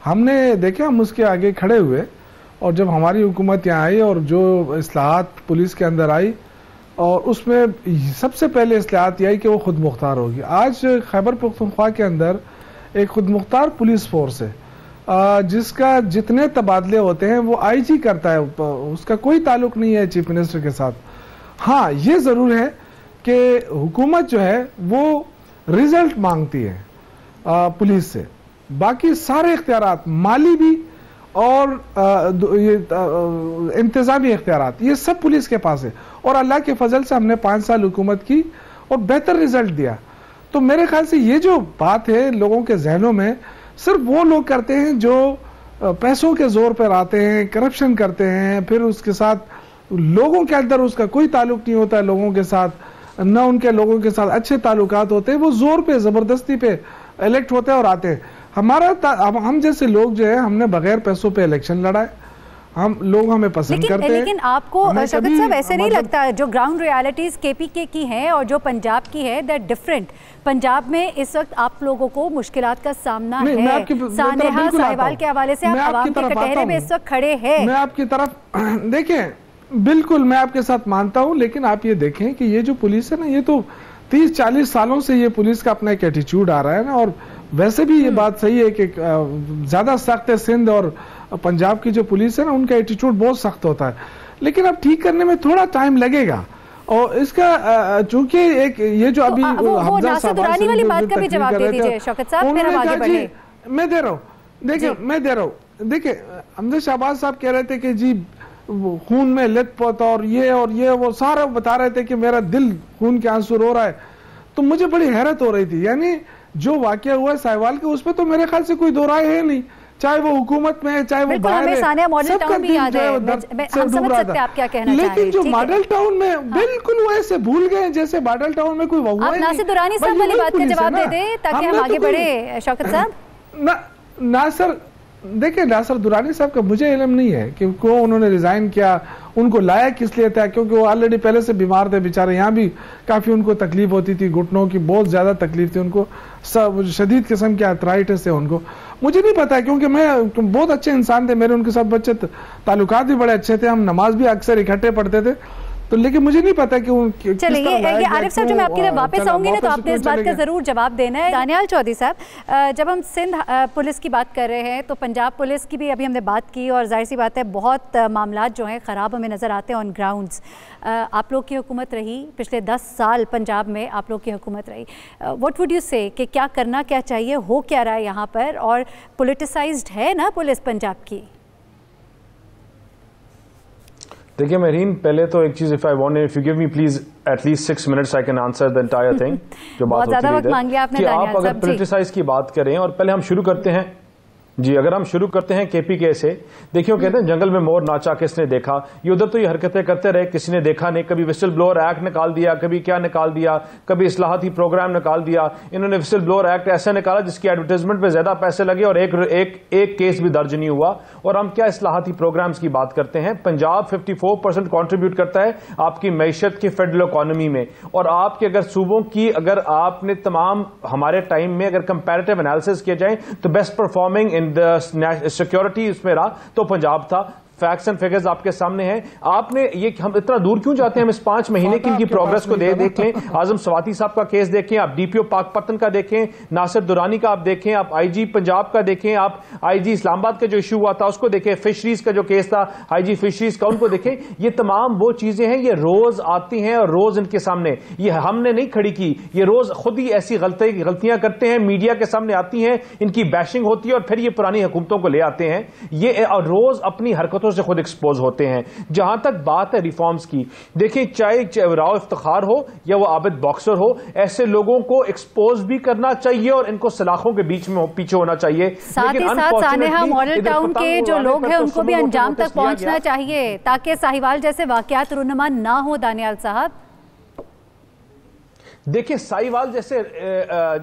हमने देखे, हम उसके आगे खड़े हुए और जब हमारी हुकूमत यहाँ आई और जो इस्लाहात पुलिस के अंदर आई और उसमें सबसे पहले इस्लाहात यही कि वो खुद मुख्तार होगी। आज खैबर पख्तूनख्वा के अंदर एक खुद मुख्तार पुलिस फोर्स है जिसका जितने तबादले होते हैं वो IG करता है, उसका कोई ताल्लुक नहीं है चीफ मिनिस्टर के साथ। हाँ, ये ज़रूर है कि हुकूमत जो है वो रिजल्ट मांगती है पुलिस से, बाकी सारे इख्तियारात माली भी और ये इंतजामी इख्तियारात ये सब पुलिस के पास है। और अल्लाह के फजल से हमने 5 साल हुकूमत की और बेहतर रिजल्ट दिया। तो मेरे ख्याल से ये जो बात है लोगों के जहनों में, सिर्फ वो लोग करते हैं जो पैसों के जोर पर आते हैं, करप्शन करते हैं, फिर उसके साथ लोगों के अंदर उसका कोई ताल्लुक नहीं होता है, लोगों के साथ न उनके लोगों के साथ अच्छे ताल्लुकात होते हैं, वो जोर पे जबरदस्ती पे इलेक्ट होते हैं और आते हैं। हम जैसे लोग जो है, हमने बगैर पैसों पे इलेक्शन लड़ा है, हम लोग हमें पसंद करते हैं। लेकिन आपको शौकत साहब ऐसे नहीं लगता जो ग्राउंड रियलिटीज KPK की हैं और जो पंजाब की है दैट डिफरेंट? पंजाब में इस वक्त आप लोगों को मुश्किलात का सामना है, सानेहा साहिवाल के हवाले से आप आवाम के कटहरे में इस वक्त खड़े हैं। मैं आपकी तरफ देखें, बिल्कुल मैं आपके साथ मानता हूं, लेकिन आप ये देखें कि ये जो पुलिस है ना, ये तो 30-40 सालों से ये पुलिस का अपना एक एटीट्यूड आ रहा है ना। और वैसे भी ये बात सही है कि ज्यादा सख्त है सिंध और पंजाब की जो पुलिस है ना, उनका एटीट्यूड बहुत सख्त होता है, लेकिन अब ठीक करने में थोड़ा टाइम लगेगा। और इसका चूंकि एक ये जो अभी नासिर दुरानी वाली बात का भी जवाब दे दीजिए शौकत साहब, फिर हम आगे बढ़ें। मैं दे रहा हूँ, देखिए हमजा शहबाज साहब कह रहे थे कि जी खून में लिथपत और ये वो सारा बता रहे थे कि मेरा दिल खून के आंसू रो रहा है। तो मुझे बड़ी हैरत हो रही थी, यानी जो वाकया हुआ है साहिवाल के, उस पर तो मेरे ख्याल से कोई दो राय है नहीं, चाहे वो हुकूमत में है चाहे वो बाहर है, सबका दिल जो है डूब रहा था। लेकिन जो मॉडल टाउन में बिल्कुल वो ऐसे भूल गए जैसे मॉडल टाउन में कोई हुआ ही नहीं। नासिर दुरानी साहब वाली बात का जवाब दे दे ताकि हम आगे बढ़े शौकत साहब। देखिए नासिर दुरानी साहब का मुझे इल्म नहीं है कि क्यों उन्होंने रिजाइन किया, उनको लाया किस लिए था, क्योंकि वो ऑलरेडी पहले से बीमार थे बेचारे। यहाँ भी काफी उनको तकलीफ होती थी, घुटनों की बहुत ज्यादा तकलीफ थी उनको, शदीद किस्म की आर्थराइटिस है उनको। मुझे नहीं पता है क्योंकि मैं बहुत अच्छे इंसान थे, मेरे उनके साथ बच्चे ताल्लुकात भी बड़े अच्छे थे, हम नमाज भी अक्सर इकट्ठे पढ़ते थे। तो लेकिन मुझे नहीं पता कि चलिए ये आरिफ साहब, जो मैं आपकी तरफ वापस आऊंगी ना, तो आपने इस बात का जरूर जवाब देना है। दानियाल चौधरी साहब, जब हम सिंध पुलिस की बात कर रहे हैं तो पंजाब पुलिस की भी अभी हमने बात की और जाहिर सी बात है बहुत मामलात जो हैं ख़राब हमें नज़र आते हैं ऑन ग्राउंड्स। आप लोग की हुकूमत रही पिछले 10 साल, पंजाब में आप लोग की हुकूमत रही। व्हाट वुड यू से कि क्या करना क्या चाहिए, हो क्या रहा है यहाँ पर, और पोलिटिसाइज्ड है ना पुलिस पंजाब की? देखिए मेरीन, पहले तो एक चीज, if you give me please at least 6 minutes I can answer the entire thing जो बात होती है कि आप अगर पोलिटिसाइज की बात करें, और पहले हम शुरू करते हैं जी, अगर हम शुरू करते हैं KPK से, देखिए वो कहते हैं जंगल में मोर नाचा किसने देखा। ये उधर तो ये हरकतें करते रहे, किसी ने देखा नहीं। कभी विसल ब्लोअर एक्ट निकाल दिया, कभी क्या निकाल दिया, कभी इस्लाहाती प्रोग्राम निकाल दिया। इन्होंने विसल ब्लोअर एक्ट ऐसा निकाला जिसकी एडवर्टाइजमेंट पे ज्यादा पैसे लगे और एक केस भी दर्ज नहीं हुआ। और हम क्या इस्लाहाती प्रोग्राम्स की बात करते हैं। पंजाब 54% कॉन्ट्रीब्यूट करता है आपकी मैशत की फेडरल इकोनॉमी में। और आपके अगर सूबों की, अगर आपने तमाम हमारे टाइम में अगर कंपैरेटिव एनालिसिस किया जाए तो बेस्ट परफॉर्मिंग इन सिक्योरिटी उसमें रहा तो पंजाब था। फैक्ट्स एंड फिगर्स आपके सामने हैं। आपने ये, हम इतना दूर क्यों जाते हैं, हम इस 5 महीने की इनकी प्रोग्रेस को देख लें। आजम स्वाति साहब का केस देखें, आप DPO पाकपतन का देखें, नासिर दुरानी का आप देखें, आप IG पंजाब का देखें, आप IG इस्लामाबाद का जो इशू हुआ था उसको देखें, फिशरीज का जो केस था IG फिशरीज का, उनको देखें। ये तमाम वो चीजें हैं, ये रोज आती हैं और रोज इनके सामने, ये हमने नहीं खड़ी की, ये रोज खुद ही ऐसी गलतियां करते हैं, मीडिया के सामने आती हैं, इनकी बैशिंग होती है और फिर ये पुरानी हुकूमतों को ले आते हैं। ये रोज अपनी हरकतों हाथों से खुद एक्सपोज होते हैं। जहां तक बात है रिफॉर्म्स की, देखिए चाहे राव इफ्तिखार हो या वो आबिद बॉक्सर हो, ऐसे लोगों को एक्सपोज भी करना चाहिए और इनको सलाखों के बीच में पीछे होना चाहिए। साथ ही साथ सानेहा मॉडल टाउन के जो लोग हैं उनको भी अंजाम तक पहुंचना चाहिए ताकि साहिवाल जैसे वाकयात रुनुमा ना हो। दानियाल साहब देखिए, साहिवाल जैसे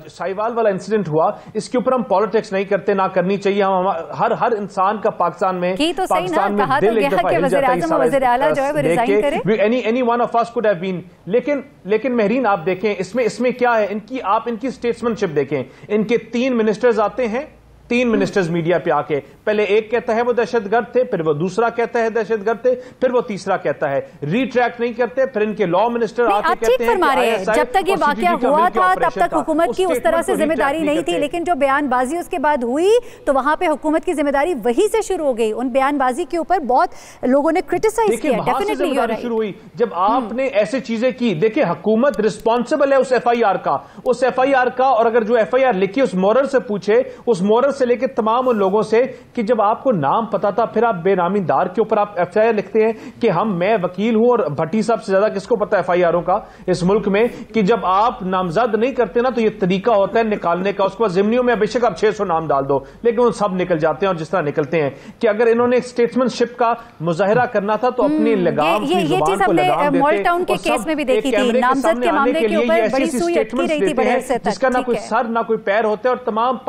साहिवाल वाला इंसिडेंट हुआ, इसके ऊपर हम पॉलिटिक्स नहीं करते, ना करनी चाहिए। हम हर इंसान का पाकिस्तान में की तो सही ना कहा तो गया कि वज़ीर-ए-आज़म और वज़ीर-ए-आला जो है वो रिजाइन करें। Any one of us could have been, लेकिन महरीन आप देखें इसमें क्या है, इनकी स्टेट्समैनशिप देखें। इनके 3 मिनिस्टर्स आते हैं, 3 मिनिस्टर्स मीडिया पे आके, पहले एक कहता है वो दहशतगर्द थे, फिर वो दूसरा कहता है दहशतगर्द थे, फिर वो तीसरा कहता है। रीट्रैक नहीं करते, फिर इनके लॉ मिनिस्टर आके कहते हैं कि जब तक ये वाकया हुआ था तब तक हुकूमत की उस तरह से जिम्मेदारी नहीं थी, लेकिन जो बयानबाजी उसके बाद हुई तो वहां पे हुकूमत की जिम्मेदारी वहीं से शुरू हो गई। उन बयानबाजी के ऊपर बहुत लोगों ने क्रिटिसाइज किया। डेफिनेटली शुरू हुई जब आपने ऐसी चीजें की। देखिए, हुकूमत रिस्पॉन्सिबल है उस FIR का, और अगर जो FIR लिखी उस मोरल से पूछे, उस मोरल से लेकर तमाम उन लोगों से कि जब आपको नाम पता था, फिर आप बेनामीदार के ऊपर आप FIR लिखते हैं कि मैं वकील हूं और भट्टी साहब से ज्यादा किसको पता है FIRों का इस मुल्क में, कि जब आप नामजद नहीं करते ना तो ये तरीका होता है निकालने का। उसके बाद जिमनियों में बेशक आप 600 नाम डाल दो, लेकिन वो सब निकल जाते हैं। और जिस तरह निकलते हैं कि अगर इन्होंने स्टेट्समैनशिप का मुजाहरा करना था तो अपनी लगाम ये चीज हमने मॉडल टाउन के केस में भी देखी थी। नामजद के मामले के ऊपर बड़ी सुई अटकी रही थी बड़े से तक, जिसका ना कोई सर ना कोई पैर होता है, और तमाम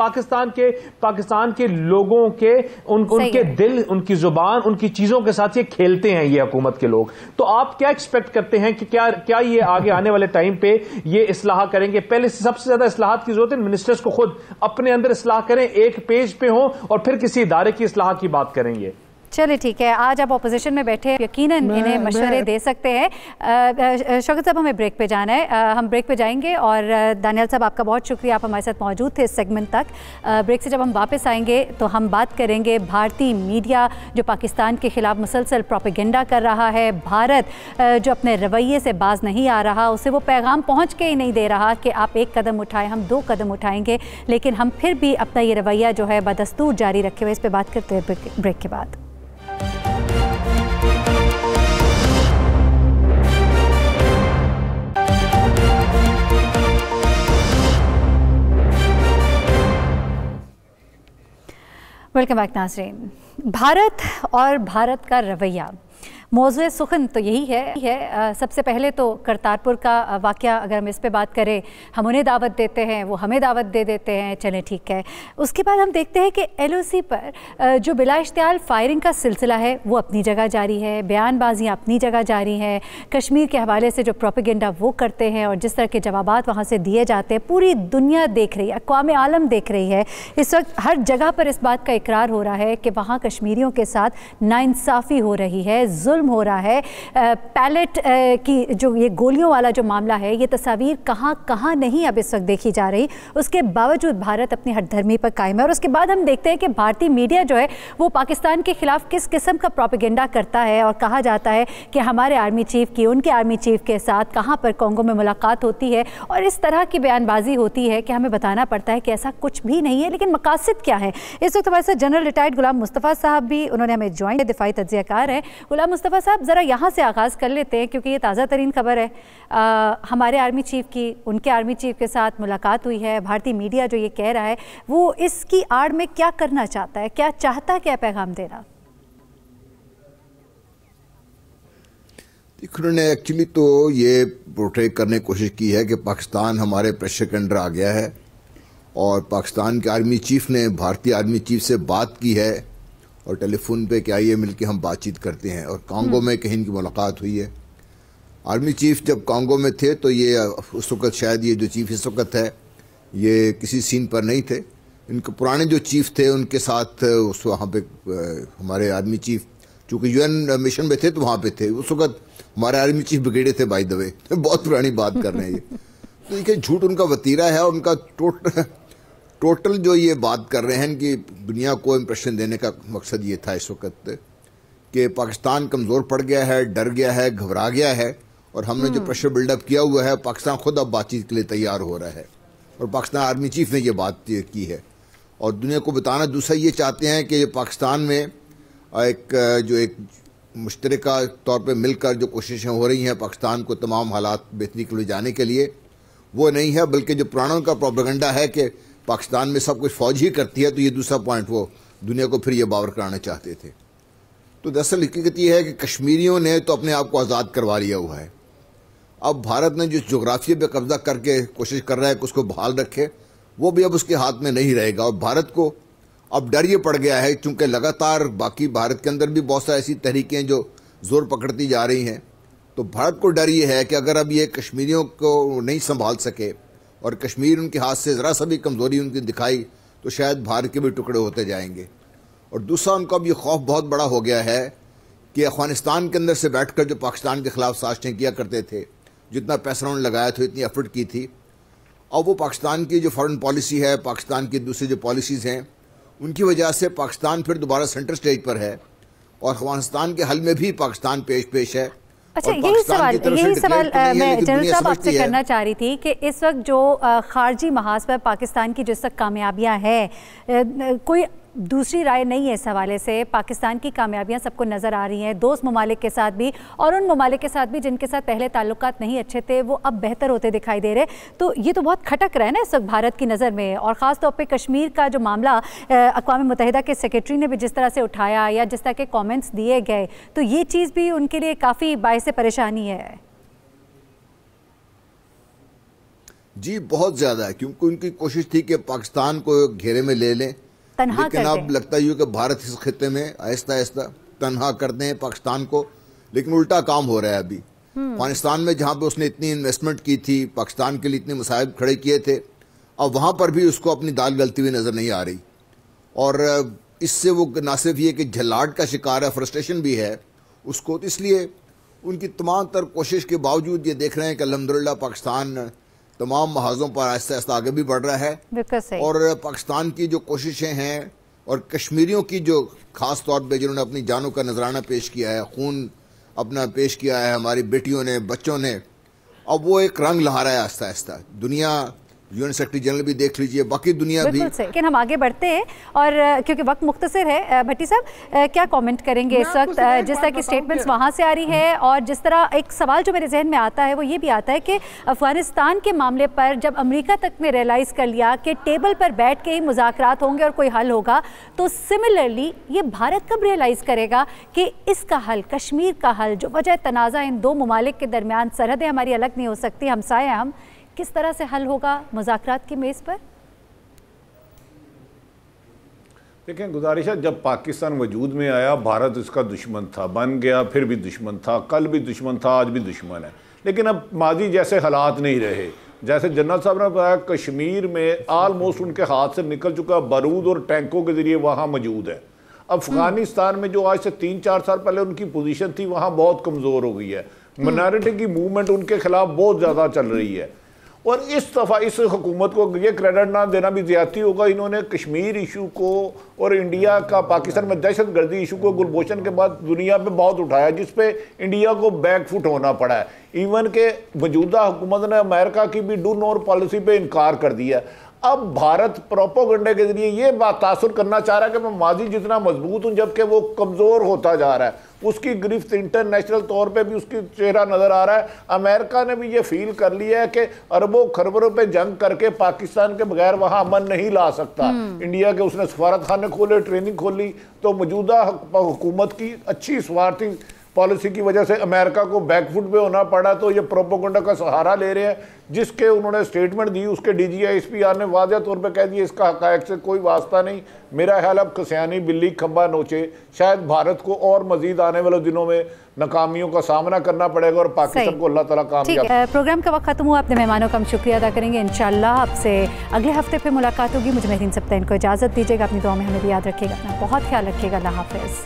पाकिस्तान के लोगों के उनके दिल, उनकी जुबान, उनकी चीजों के साथ ये खेलते हैं ये हुकूमत के लोग। तो आप क्या एक्सपेक्ट करते हैं कि क्या ये आगे आने वाले टाइम पे ये इस्लाह करेंगे? पहले सबसे ज्यादा इस्लाहात की जरूरत है, मिनिस्टर्स को खुद अपने अंदर इस्लाह करें, एक पेज पे हो, और फिर किसी इदारे की इस्लाह की बात करेंगे। चलिए ठीक है, आज आप अपोजिशन में बैठे हैं, यकीनन इन्हें मशवरे दे सकते हैं। शौकत साहब, हमें ब्रेक पे जाना है, हम ब्रेक पे जाएंगे। और दानियाल साहब, आपका बहुत शुक्रिया, आप हमारे साथ मौजूद थे इस सेगमेंट तक। ब्रेक से जब हम वापस आएंगे तो हम बात करेंगे भारतीय मीडिया जो पाकिस्तान के खिलाफ मुसलसल प्रोपेगेंडा कर रहा है, भारत जो अपने रवैये से बाज नहीं आ रहा, उसे वो पैगाम पहुँच के ही नहीं दे रहा कि आप एक कदम उठाएँ, हम 2 कदम उठाएँगे, लेकिन हम फिर भी अपना ये रवैया जो है बदस्तूर जारी रखे हुए। इस पर बात करते हैं ब्रेक के बाद। वेलकम बैक नाज़रीन। भारत और भारत का रवैया, मौज़ूए सुखन तो यही है। सबसे पहले तो करतारपुर का वाक़या, अगर हम इस पे बात करें, हम उन्हें दावत देते हैं, वो हमें दावत दे देते हैं, चलें ठीक है। उसके बाद हम देखते हैं कि LOC पर जो बिला इश्तियाल फायरिंग का सिलसिला है वो अपनी जगह जारी है, बयानबाजियाँ अपनी जगह जारी हैं, कश्मीर के हवाले से जो प्रोपेगेंडा वो करते हैं और जिस तरह के जवाबात वहाँ से दिए जाते हैं, पूरी दुनिया देख रही है, अक़वाम आलम देख रही है। इस वक्त हर जगह पर इस बात का इकरार हो रहा है कि वहाँ कश्मीरियों के साथ नाइंसाफ़ी हो रही है, हो रहा है। पैलेट की जो ये गोलियों वाला जो मामला है, ये तस्वीर कहाँ नहीं अब इस वक्त देखी जा रही। उसके बावजूद भारत अपनी हठधर्मी पर कायम है। और उसके बाद हम देखते हैं कि भारतीय मीडिया जो है वो पाकिस्तान के खिलाफ किस किस्म का प्रोपेगेंडा करता है। और कहा जाता है कि हमारे आर्मी चीफ की उनके आर्मी चीफ के साथ कहाँ पर कोंगो में मुलाकात होती है, और इस तरह की बयानबाजी होती है कि हमें बताना पड़ता है कि ऐसा कुछ भी नहीं है। लेकिन मकासद क्या है? इस वक्त हमारे साथ जनरल रिटायर्ड गुलाम मुस्तफ़ा साहब भी, उन्होंने हमें ज्वाइन, दिफाई तज्ज़ियाकार है। गुलाम मुस्तफ़ा साहब, ज़रा यहाँ से आगाज़ कर लेते हैं क्योंकि ये ताज़ा तरीन खबर है। हमारे आर्मी चीफ की उनके आर्मी चीफ के साथ मुलाकात हुई है। भारतीय मीडिया जो ये कह रहा है वो इसकी आड़ में क्या करना चाहता है, क्या चाहता, क्या पैगाम दे रहा? उन्होंने एक्चुअली तो ये पोर्ट्रे करने की कोशिश की है कि पाकिस्तान हमारे प्रेशर के अंडर आ गया है, और पाकिस्तान के आर्मी चीफ ने भारतीय आर्मी चीफ से बात की है, और टेलीफोन पे क्या ये मिलके हम बातचीत करते हैं। और कांगो में कहीं इनकी मुलाकात हुई है। आर्मी चीफ जब कांगो में थे तो ये उस वक्त शायद ये जो चीफ इस वक्त है ये किसी सीन पर नहीं थे। इनके पुराने जो चीफ थे उनके साथ उस वहाँ पे हमारे आर्मी चीफ चूँकि UN मिशन में थे तो वहाँ पे थे। उस वक्त हमारे आर्मी चीफ ब्रिगेडियर थे, बाय द वे। बहुत पुरानी बात कर रहे हैं ये। तो देखिए, झूठ उनका वतीरा है, और उनका टोटल जो ये बात कर रहे हैं कि दुनिया को इंप्रेशन देने का मकसद ये था इस वक्त कि पाकिस्तान कमज़ोर पड़ गया है, डर गया है, घबरा गया है, और हमने जो प्रेशर बिल्डअप किया हुआ है, पाकिस्तान खुद अब बातचीत के लिए तैयार हो रहा है। और पाकिस्तान आर्मी चीफ ने ये बात की है, और दुनिया को बताना दूसरा ये चाहते हैं कि पाकिस्तान में एक मुश्तरका तौर पे मिलकर जो कोशिशें हो रही हैं पाकिस्तान को तमाम हालात बेहतरी के लिए जाने के लिए, वो नहीं है, बल्कि जो पुरानों का प्रोपेगेंडा है कि पाकिस्तान में सब कुछ फौज ही करती है, तो ये दूसरा पॉइंट वो दुनिया को फिर ये बावर कराना चाहते थे। तो दरअसल हकीकत ये है कि कश्मीरियों ने तो अपने आप को आज़ाद करवा लिया हुआ है। अब भारत ने जिस जोग्राफिया पे कब्जा करके कोशिश कर रहा है कि उसको बहाल रखे, वो भी अब उसके हाथ में नहीं रहेगा। और भारत को अब डर ये पड़ गया है, चूंकि लगातार बाकी भारत के अंदर भी बहुत सारी ऐसी तहरीकें जो जोर पकड़ती जा रही हैं, तो भारत को डर ये है कि अगर अब ये कश्मीरियों को नहीं संभाल सके और कश्मीर उनके हाथ से ज़रा सा भी कमज़ोरी उनकी दिखाई, तो शायद भारत के भी टुकड़े होते जाएंगे। और दूसरा, उनका अब ये खौफ बहुत बड़ा हो गया है कि अफगानिस्तान के अंदर से बैठकर जो पाकिस्तान के खिलाफ साजिशें किया करते थे, जितना पैसा उन्होंने लगाया था, इतनी एफर्ट की थी, अब वो पाकिस्तान की जो फॉरेन पॉलिसी है, पाकिस्तान की दूसरी जो पॉलिसीज़ हैं, उनकी वजह से पाकिस्तान फिर दोबारा सेंटर स्टेज पर है और अफगानिस्तान के हल में भी पाकिस्तान पेश है। अच्छा, यही सवाल मैं जनरल साहब आपसे करना चाह रही थी कि इस वक्त जो खारजी महाज पर पाकिस्तान की जिस तक कामयाबियां हैं, कोई दूसरी राय नहीं है इस हवाले से। पाकिस्तान की कामयाबियां सबको नज़र आ रही हैं, दोस्त ममालिक के साथ भी और उन ममालिक के साथ भी जिनके साथ पहले ताल्लुकात नहीं अच्छे थे, वो अब बेहतर होते दिखाई दे रहे। तो ये तो बहुत खटक रहा है ना इस वक्त भारत की नज़र में। और ख़ास तौर पे कश्मीर का जो मामला अक़वाम मुत्तहिदा के सेक्रेटरी ने भी जिस तरह से उठाया या जिस तरह के कॉमेंट्स दिए गए, तो ये चीज़ भी उनके लिए काफ़ी बाइस परेशानी है। जी, बहुत ज़्यादा है, क्योंकि उनकी कोशिश थी कि पाकिस्तान को घेरे में ले लें, लेकिन अब लगता ही हो कि भारत इस खित्ते में आहिस्ता आहिस्ता तन्हा कर दें पाकिस्तान को। लेकिन उल्टा काम हो रहा है अभी। अफगानिस्तान में जहाँ पे उसने इतनी इन्वेस्टमेंट की थी, पाकिस्तान के लिए इतने मसाइब खड़े किए थे, अब वहाँ पर भी उसको अपनी दाल गलती हुई नज़र नहीं आ रही। और इससे वो ना सिर्फ ये कि झल्लाट का शिकार है, फ्रस्ट्रेशन भी है उसको। तो इसलिए उनकी तमाम तर कोशिश के बावजूद ये देख रहे हैं कि अल्हम्दुलिल्लाह पाकिस्तान तमाम महाजों पर आहिस्ता आहिस्ता आगे भी बढ़ रहा है। और पाकिस्तान की जो कोशिशें हैं और कश्मीरियों की जो ख़ास तौर पे जिन्होंने अपनी जानों का नजराना पेश किया है, खून अपना पेश किया है हमारी बेटियों ने, बच्चों ने, अब वो एक रंग ला रहा है आहिस्ता आहिस्ता। दुनिया, यूएन सेक्रेटरी जनरल भी देख लीजिए, बाकी दुनिया भी। लेकिन हम आगे बढ़ते हैं और क्योंकि वक्त मुख्तसर है, भट्टी साहब क्या कमेंट करेंगे इस वक्त जिस तरह की स्टेटमेंट्स वहाँ से आ रही है? और जिस तरह एक सवाल जो मेरे जहन में आता है वो ये भी आता है कि अफगानिस्तान के मामले पर जब अमेरिका तक ने रियलाइज़ कर लिया कि टेबल पर बैठ के ही मुज़ाकरात होंगे और कोई हल होगा, तो सिमिलरली ये भारत कब रियलाइज़ करेगा कि इसका हल, कश्मीर का हल, जो वजह तनाज़ा इन दो ममालिक के दरमियान, सरहदें हमारी अलग नहीं हो सकती, हमसाए हम, किस तरह से हल होगा मुज़ाकरात की मेज़ पर? देखें, गुजारिश है, जब पाकिस्तान वजूद में आया, भारत इसका दुश्मन था, बन गया, फिर भी दुश्मन था, कल भी दुश्मन था, आज भी दुश्मन है। लेकिन अब माजी जैसे हालात नहीं रहे। जैसे जनरल साहब ने बताया, कश्मीर में आलमोस्ट उनके हाथ से निकल चुका, बारूद और टैंकों के जरिए वहाँ मौजूद है। अफगानिस्तान में जो आज से 3-4 साल पहले उनकी पोजीशन थी, वहाँ बहुत कमज़ोर हो गई है। माइनॉरिटी की मूवमेंट उनके खिलाफ बहुत ज़्यादा चल रही है। और इस दफ़ा इस हुकूमत को ये क्रेडिट ना देना भी ज़्यादती होगा। इन्होंने कश्मीर इशू को और इंडिया का पाकिस्तान में दहशत गर्दी इशू को गुलभूषण के बाद दुनिया पे बहुत उठाया, जिस पे इंडिया को बैकफुट होना पड़ा है। इवन के मौजूदा हुकूमत ने अमेरिका की भी डू नॉट पॉलिसी पे इनकार कर दिया। अब भारत प्रोपोगंडे के जरिए ये बात तासुर करना चाह रहा है कि मैं माजी जितना मजबूत हूं, जबकि वो कमज़ोर होता जा रहा है। उसकी गिरफ्त इंटरनेशनल तौर पे भी उसकी चेहरा नज़र आ रहा है। अमेरिका ने भी ये फील कर लिया है कि अरबों खरबों पे जंग करके पाकिस्तान के बगैर वहाँ अमन नहीं ला सकता। इंडिया के उसने सफारत खाने खोले, ट्रेनिंग खोली, तो मौजूदा हुकूमत की अच्छी स्वार्थी पॉलिसी की वजह से अमेरिका को बैकफुट पे होना पड़ा। तो ये प्रोपोगंडा का सहारा ले रहे हैं, जिसके उन्होंने स्टेटमेंट दी, उसके DGI-SPR ने वाज़ेह तौर पे कह दिया इसका हक़ाइक़ से कोई वास्ता नहीं। मेरा ख्याल अब कसियानी बिल्ली खंबा नोचे। शायद भारत को और मजीद आने वाले दिनों में नाकामियों का सामना करना पड़ेगा और पाकिस्तान को अल्लाह ताला कामयाब। प्रोग्राम का वक्त खत्म हुआ। अपने मेहमानों का हम शुक्रिया अदा करेंगे। इंशाल्लाह आपसे अगले हफ्ते फिर मुलाकात होगी। मुझे महरीन सप्ताइन को इजाज़त दीजिएगा। अपनी दुआ में हमें भी याद रखिएगा, अपना बहुत ख्याल रखिएगा। अल्लाह हाफ़िज़।